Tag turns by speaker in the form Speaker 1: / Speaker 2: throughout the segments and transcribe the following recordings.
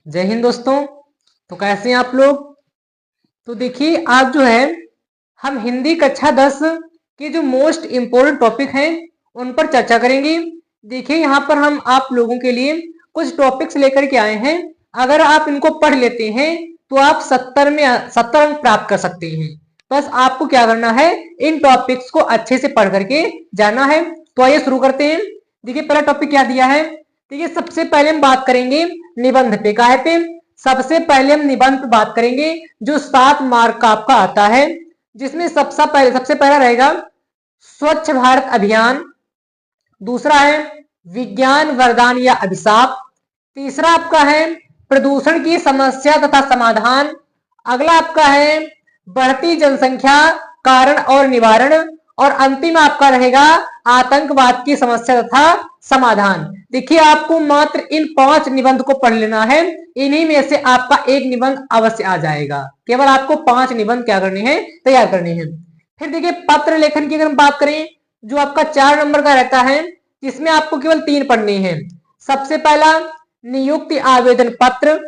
Speaker 1: जय हिंद दोस्तों। तो कैसे हैं आप लोग। तो देखिए आज जो है हम हिंदी कक्षा 10 के जो मोस्ट इम्पोर्टेंट टॉपिक हैं उन पर चर्चा करेंगे। देखिए यहाँ पर हम आप लोगों के लिए कुछ टॉपिक्स लेकर के आए हैं। अगर आप इनको पढ़ लेते हैं तो आप 70 अंक प्राप्त कर सकते हैं। बस आपको क्या करना है, इन टॉपिक्स को अच्छे से पढ़ करके जाना है। तो आइए शुरू करते हैं। देखिए पहला टॉपिक क्या दिया है। देखिए सबसे पहले हम बात करेंगे निबंध पे। काहे पे? सबसे पहले हम निबंध पे बात करेंगे जो 7 मार्क का आपका आता है, जिसमें सबसे पहला रहेगा स्वच्छ भारत अभियान। दूसरा है विज्ञान वरदान या अभिशाप। तीसरा आपका है प्रदूषण की समस्या तथा समाधान। अगला आपका है बढ़ती जनसंख्या कारण और निवारण। और अंतिम आपका रहेगा आतंकवाद की समस्या तथा समाधान। देखिए आपको मात्र इन 5 निबंध को पढ़ लेना है। इन्हीं में से आपका एक निबंध अवश्य आ जाएगा। केवल आपको 5 निबंध क्या करने हैं, तैयार करने हैं। फिर देखिए पत्र लेखन की अगर हम बात करें जो आपका 4 नंबर का रहता है, जिसमें आपको केवल 3 पढ़ने हैं। सबसे पहला नियुक्ति आवेदन पत्र।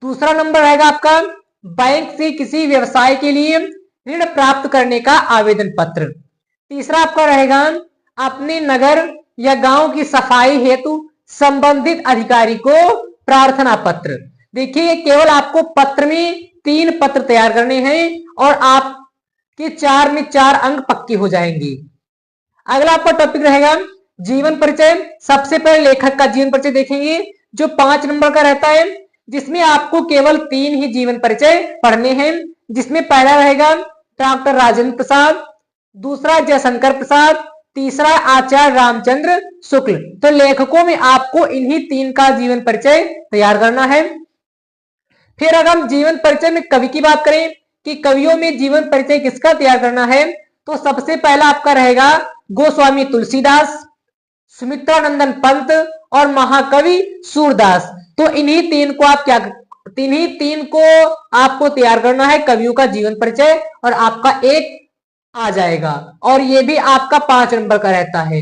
Speaker 1: दूसरा नंबर रहेगा आपका बैंक से किसी व्यवसाय के लिए ऋण प्राप्त करने का आवेदन पत्र। तीसरा आपका रहेगा अपने नगर या गांव की सफाई हेतु संबंधित अधिकारी को प्रार्थना पत्र। देखिए केवल आपको पत्र में 3 पत्र तैयार करने हैं और आपके 4 में 4 अंक पक्के हो जाएंगे। अगला आपका टॉपिक रहेगा जीवन परिचय। सबसे पहले लेखक का जीवन परिचय देखेंगे जो 5 नंबर का रहता है, जिसमें आपको केवल 3 ही जीवन परिचय पढ़ने हैं। जिसमें पहला रहेगा डॉक्टर राजेंद्र प्रसाद, दूसरा जयशंकर प्रसाद, तीसरा आचार्य रामचंद्र शुक्ल। तो लेखकों में आपको इन्हीं 3 का जीवन परिचय तैयार करना है। फिर अगर हम जीवन परिचय में कवि की बात करें कि कवियों में जीवन परिचय किसका तैयार करना है, तो सबसे पहला आपका रहेगा गोस्वामी तुलसीदास, सुमित्रानंदन पंत और महाकवि सूरदास। तो इन्हीं 3 को आपको तैयार करना है कवियों का जीवन परिचय, और आपका एक आ जाएगा। और ये भी आपका 5 नंबर का रहता है।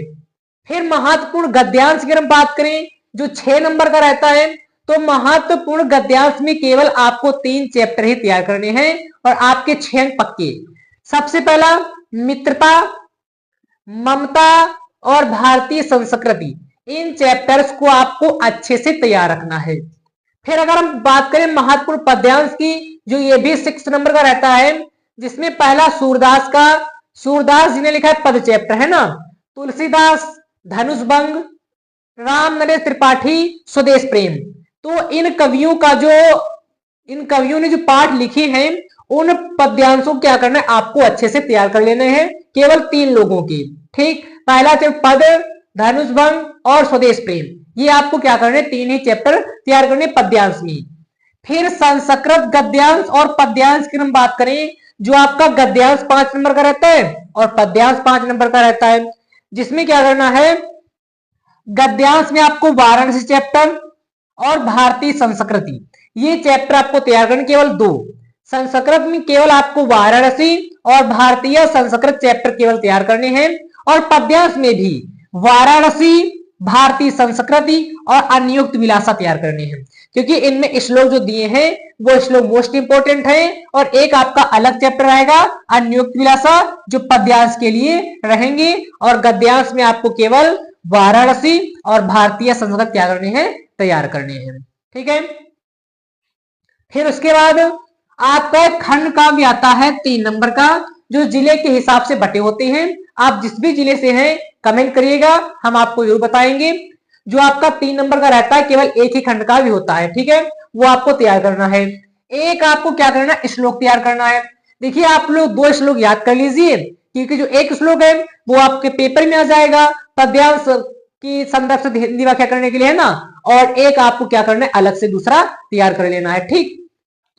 Speaker 1: फिर महत्वपूर्ण गद्यांश की हम बात करें जो 6 नंबर का रहता है, तो महत्वपूर्ण गद्यांश में केवल आपको 3 चैप्टर ही तैयार करने हैं और आपके 6 अंक पक्के। सबसे पहला मित्रता, ममता और भारतीय संस्कृति। इन चैप्टर्स को आपको अच्छे से तैयार रखना है। फिर अगर हम बात करें महत्वपूर्ण पद्यांश की, जो ये भी 6 नंबर का रहता है, जिसमें पहला सूरदास जी ने लिखा है पद चैप्टर है ना, तुलसीदास धनुष भंग, राम नरेश त्रिपाठी स्वदेश प्रेम। तो इन कवियों ने जो पाठ लिखे हैं उन पद्यांशों को क्या करना है, आपको अच्छे से तैयार कर लेने हैं, केवल 3 लोगों की। ठीक, पहला चैप्टर पद, धनुष भंग और स्वदेश प्रेम, ये आपको क्या करने, 3 ही चैप्टर तैयार करने पद्यांश में। फिर संस्कृत गद्यांश और पद्यांश की हम बात करें, जो आपका गद्यांश 5 नंबर का रहता है और पद्यांश 5 नंबर का रहता है, जिसमें क्या करना है, गद्यांश में आपको वाराणसी चैप्टर और भारतीय संस्कृति, ये चैप्टर आपको तैयार करने, केवल 2। संस्कृत में केवल आपको वाराणसी और भारतीय संस्कृत चैप्टर केवल तैयार करने हैं, और पद्यांश में भी वाराणसी, भारतीय संस्कृति और अनियुक्त विलासा तैयार करने हैं, क्योंकि इनमें श्लोक जो दिए हैं वो श्लोक मोस्ट इंपोर्टेंट है। और एक आपका अलग चैप्टर रहेगा अनियुक्त विलासा, जो पद्यांश के लिए रहेंगे, और गद्यांश में आपको केवल वाराणसी और भारतीय संस्कृत क्या करने हैं, तैयार करने हैं। ठीक है। फिर उसके बाद आपका खंड का भी आता है 3 नंबर का, जो जिले के हिसाब से बटे होते हैं। आप जिस भी जिले से हैं कमेंट करिएगा, हम आपको जरूर बताएंगे। जो आपका 3 नंबर का रहता है केवल एक ही खंड का भी होता है, ठीक है, वो आपको तैयार करना है। एक आपको क्या करना है, श्लोक तैयार करना है। देखिए आप लोग 2 श्लोक याद कर लीजिए, क्योंकि जो एक श्लोक है वो आपके पेपर में आ जाएगा पद्यांश की संदर्भ से हिंदी व्याख्या करने के लिए, है ना, और एक आपको क्या करना है, अलग से दूसरा तैयार कर लेना है। ठीक,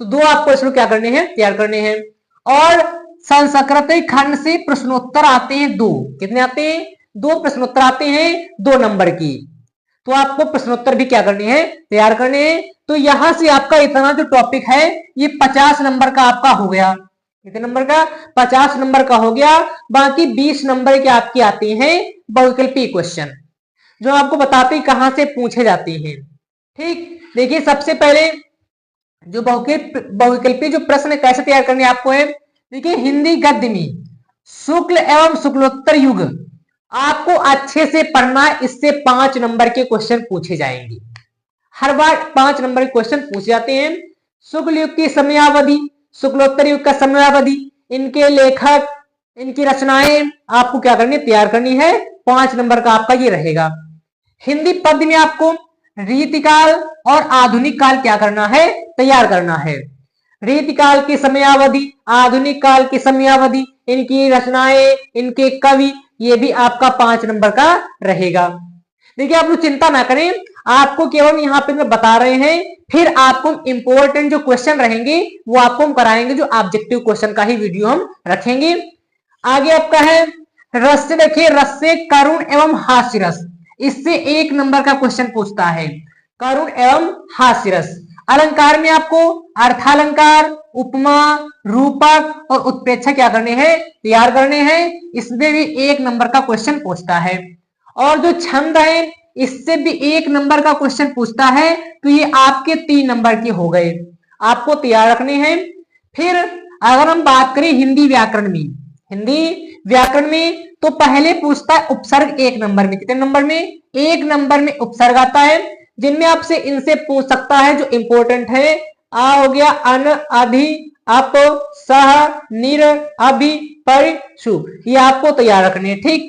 Speaker 1: तो 2 आपको श्लोक क्या करने हैं, तैयार करने हैं। और संस्कृत खंड से प्रश्नोत्तर आते हैं 2। कितने आते हैं, 2 प्रश्नोत्तर आते हैं 2 नंबर की। तो आपको प्रश्नोत्तर भी क्या करने हैं, तैयार करने हैं। तो यहां से आपका इतना जो टॉपिक है ये 50 नंबर का आपका हो गया। कितने नंबर का, 50 नंबर का हो गया। बाकी 20 नंबर के आपके आते हैं बहुविकल्पीय क्वेश्चन, जो आपको बताते हैं कहां से पूछे जाते हैं। ठीक, देखिए सबसे पहले जो बहुविकल्पीय जो प्रश्न कैसे तैयार करने आपको है, देखिए हिंदी गद्य में शुक्ल एवं शुक्लोत्तर युग आपको अच्छे से पढ़ना है, इससे 5 नंबर के क्वेश्चन पूछे जाएंगे। हर बार 5 नंबर के क्वेश्चन पूछे जाते हैं। शुक्ल युग की समयावधि, शुक्लोत्तर युग का समयावधि, इनके लेखक, इनकी रचनाएं आपको क्या करनी, तैयार करनी है। 5 नंबर का आपका ये रहेगा। हिंदी पद्य में आपको रीतिकाल और आधुनिक काल क्या करना है, तैयार करना है। रीतिकाल की समयावधि, आधुनिक काल की समयावधि, इनकी रचनाएं, इनके कवि, ये भी आपका 5 नंबर का रहेगा। देखिए आप लोग चिंता ना करें, आपको केवल यहाँ पे मैं बता रहे हैं, फिर आपको इंपॉर्टेंट जो क्वेश्चन रहेंगे वो आपको हम कराएंगे, जो ऑब्जेक्टिव क्वेश्चन का ही वीडियो हम रखेंगे। आगे आपका है रस से, देखिए रस से करुण एवं हास्य रस, इससे 1 नंबर का क्वेश्चन पूछता है, करुण एवं हास्य रस। अलंकार में आपको अर्थालंकार, उपमा, रूपक और उत्प्रेक्षा क्या करने हैं, तैयार करने हैं, इसमें भी 1 नंबर का क्वेश्चन पूछता है। और जो छंद है इससे भी 1 नंबर का क्वेश्चन पूछता है, तो ये आपके 3 नंबर के हो गए, आपको तैयार रखने हैं। फिर अगर हम बात करें हिंदी व्याकरण में, हिंदी व्याकरण में तो पहले पूछता है उपसर्ग 1 नंबर में, कितने नंबर में, 1 नंबर में उपसर्ग आता है, जिनमें आपसे इनसे पूछ सकता है जो इंपॉर्टेंट है। आ हो गया, अन, अधि, अप, सह, निर, अभि, परि, शु, ये आपको तैयार रखने हैं। ठीक,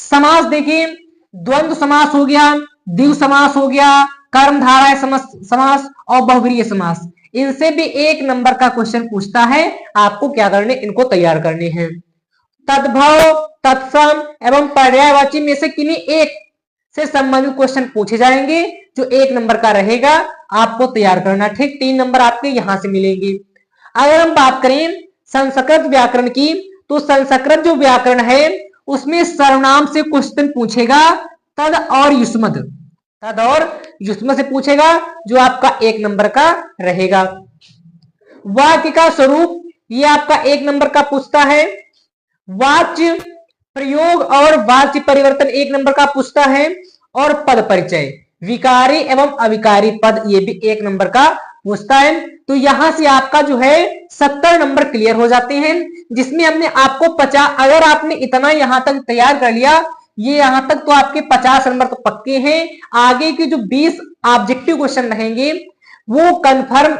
Speaker 1: समास देखिए द्वंद्व समास हो गया, द्विगु समास हो गया, कर्मधारय समास और बहुव्रीहि समास, इनसे भी 1 नंबर का क्वेश्चन पूछता है, आपको क्या करने, इनको तैयार करने हैं। तद्भव, तत्सम एवं पर्यायवाची में से किन्हीं एक से संबंधित क्वेश्चन पूछे जाएंगे, जो 1 नंबर का रहेगा, आपको तैयार करना। ठीक, 3 नंबर आपके यहां से मिलेंगे। अगर हम बात करें संस्कृत व्याकरण की, तो संस्कृत जो व्याकरण है उसमें सर्वनाम से क्वेश्चन पूछेगा, तद और युष्मद, तद और युष्मद से पूछेगा, जो आपका 1 नंबर का रहेगा। वाक्य का स्वरूप, ये आपका 1 नंबर का पूछता है। वाच्य प्रयोग और वाच्य परिवर्तन 1 नंबर का पूछता है। और पद परिचय, विकारी एवं अविकारी पद, ये भी 1 नंबर का पूछता है। तो यहां से आपका जो है 70 नंबर क्लियर हो जाते हैं, जिसमें हमने आपको 50, अगर आपने इतना यहां तक तैयार कर लिया, ये यहां तक तो आपके 50 नंबर तो पक्के हैं। आगे के जो 20 ऑब्जेक्टिव क्वेश्चन रहेंगे वो कंफर्म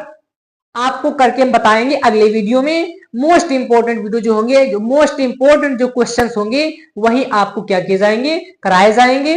Speaker 1: आपको करके हम बताएंगे अगले वीडियो में। मोस्ट इंपोर्टेंट वीडियो जो होंगे, जो मोस्ट इंपोर्टेंट जो क्वेश्चंस होंगे, वही आपको क्या किए जाएंगे, कराए जाएंगे।